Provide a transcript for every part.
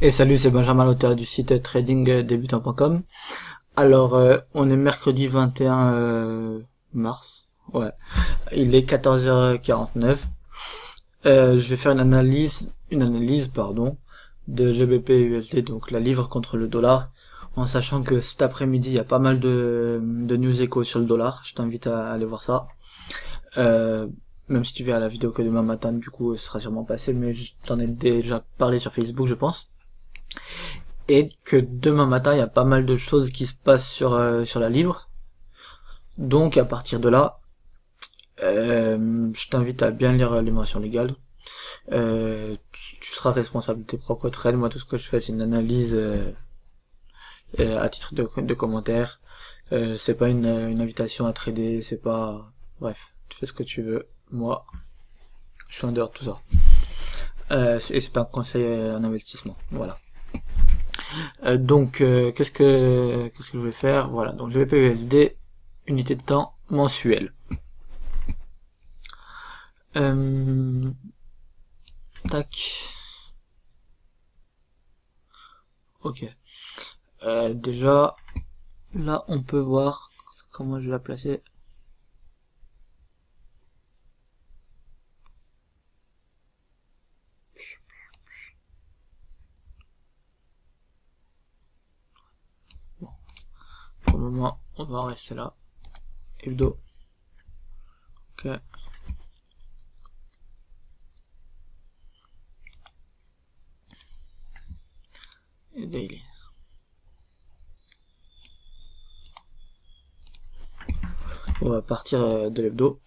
Et salut, c'est Benjamin, l'auteur du site tradingdebutant.com. Alors, on est mercredi 21 mars. Ouais. Il est 14h49. Je vais faire une analyse, de GBP USD, donc la livre contre le dollar, en sachant que cet après-midi, il y a pas mal de news échos sur le dollar. Je t'invite à aller voir ça. Même si tu verras la vidéo que demain matin, du coup, ce sera sûrement passé, mais je t'en ai déjà parlé sur Facebook, je pense. Et que demain matin, il y a pas mal de choses qui se passent sur la livre. Donc, à partir de là, je t'invite à bien lire les mentions légales. Tu seras responsable de tes propres trades. Moi, tout ce que je fais, c'est une analyse à titre de commentaire. C'est pas une invitation à trader, c'est pas... Bref, tu fais ce que tu veux. Moi, je suis en dehors de tout ça. Et c'est pas un conseil en investissement. Voilà. Donc, qu'est-ce que je vais faire? Voilà, donc GBP USD, unité de temps mensuelle. Tac. Ok. Déjà, là, on peut voir comment je vais la placer. Bon. Pour le moment, on va rester là. Hebdo. Ok. Et daily. On va partir de l'hebdo.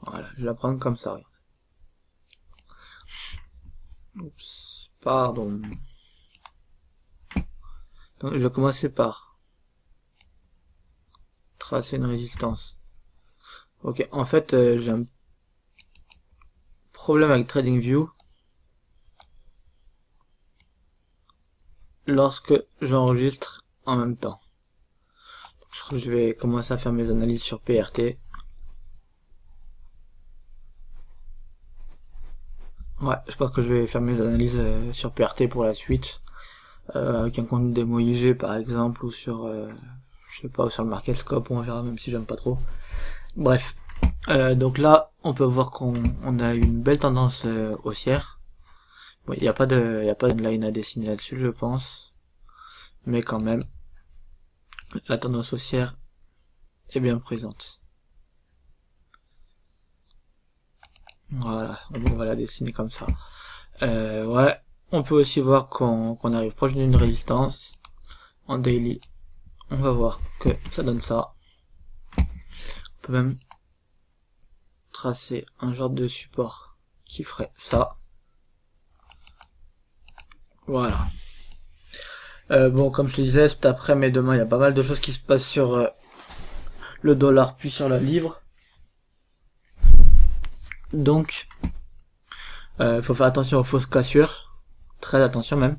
Voilà, je vais la prendre comme ça, regarde. Oups, pardon. Donc, je vais commencer par tracer une résistance. Ok, en fait, j'ai un problème avec TradingView lorsque j'enregistre en même temps. Donc, je crois que je vais commencer à faire mes analyses sur PRT. Ouais, je pense que je vais faire mes analyses sur PRT pour la suite, avec un compte démo IG par exemple, ou sur, je sais pas, ou sur le MarketScope, on verra, même si j'aime pas trop. Bref, donc là, on peut voir qu'on a une belle tendance haussière. Bon, il n'y a pas de line à dessiner là-dessus, je pense, mais quand même, la tendance haussière est bien présente. Voilà, on va la dessiner comme ça. Ouais, on peut aussi voir qu'on arrive proche d'une résistance. En daily, on va voir que ça donne ça. On peut même tracer un genre de support qui ferait ça. Voilà. Bon, comme je te disais, cet après-midi et demain, il y a pas mal de choses qui se passent sur le dollar puis sur la livre. Donc, faut faire attention aux fausses cassures. Très attention même.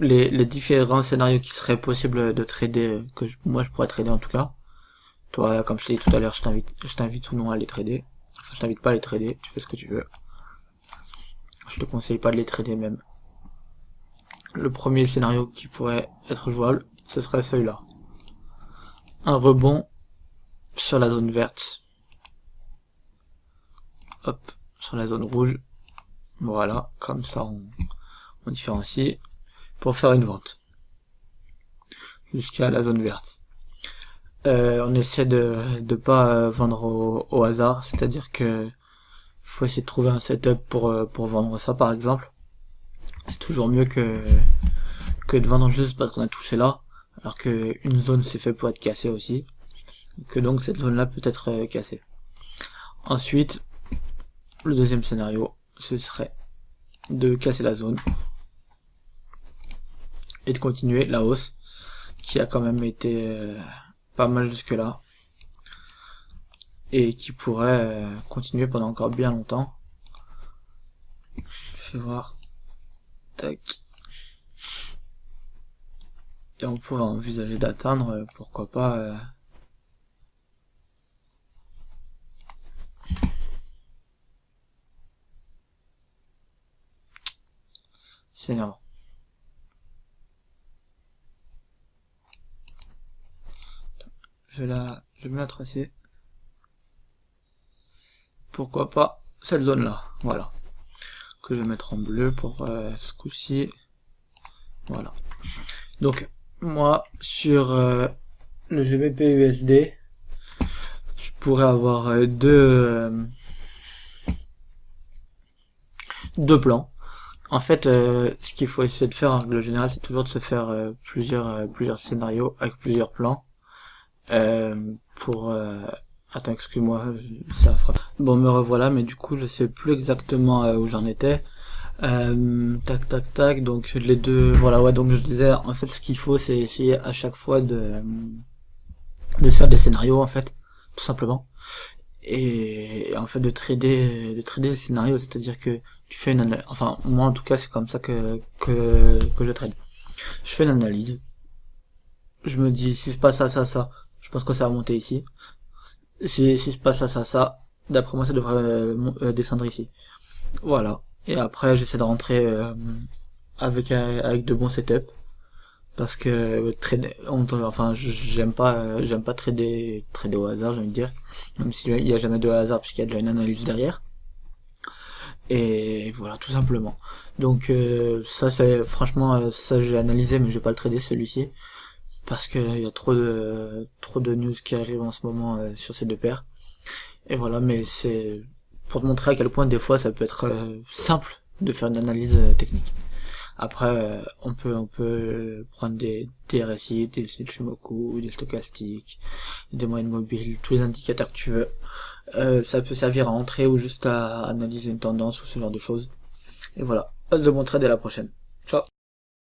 Les différents scénarios qui seraient possibles de trader, moi je pourrais trader en tout cas. Toi, comme je t'ai dit tout à l'heure, je t'invite ou non à les trader. Enfin, je t'invite pas à les trader, tu fais ce que tu veux. Je te conseille pas de les trader même. Le premier scénario qui pourrait être jouable, ce serait celui-là. Un rebond sur la zone verte. Hop, sur la zone rouge. Voilà, comme ça on différencie pour faire une vente. Jusqu'à la zone verte. On essaie de pas vendre au hasard, c'est-à-dire que faut essayer de trouver un setup pour vendre ça par exemple. C'est toujours mieux que de vendre juste parce qu'on a touché là, alors que une zone c'est fait pour être cassée aussi, que donc cette zone là peut être cassée. Ensuite, le deuxième scénario, ce serait de casser la zone et de continuer la hausse qui a quand même été pas mal jusque là et qui pourrait continuer pendant encore bien longtemps. Fais voir. Tac. Et on pourrait envisager d'atteindre, pourquoi pas, C'est énervant. Je vais me la tracer. Pourquoi pas cette zone là, voilà. Que je vais mettre en bleu pour ce coup-ci. Voilà. Donc moi sur le GBP USD, je pourrais avoir deux plans. En fait, ce qu'il faut essayer de faire en règle générale, c'est toujours de se faire plusieurs scénarios avec plusieurs plans. Pour attends, excuse-moi, ça frappe. Bon, me revoilà, mais du coup je sais plus exactement où j'en étais. Tac tac tac, donc les deux, voilà, ouais, donc je disais, en fait ce qu'il faut c'est essayer à chaque fois de se faire des scénarios, en fait, tout simplement, et en fait de trader les scénarios, c'est-à-dire que tu fais enfin moi en tout cas c'est comme ça que je trade. Je fais une analyse, je me dis si se passe ça, je pense que ça va monter ici. Si se passe ça, d'après moi ça devrait descendre ici. Voilà. Et après j'essaie de rentrer avec de bons setups, parce que enfin j'aime pas trader au hasard, j'ai envie de dire, même s'il y a jamais de hasard puisqu'il y a déjà une analyse derrière. Et voilà, tout simplement. Donc ça c'est franchement ça j'ai analysé, mais je vais pas le trader celui-ci parce qu'il y a trop de news qui arrivent en ce moment sur ces deux paires. Et voilà, mais c'est pour te montrer à quel point des fois ça peut être simple de faire une analyse technique. Après on peut prendre des RSI, des Ichimoku, des stochastiques, des moyennes mobiles, tous les indicateurs que tu veux. Ça peut servir à entrer ou juste à analyser une tendance ou ce genre de choses. Et voilà, hâte de montrer dès la prochaine. Ciao.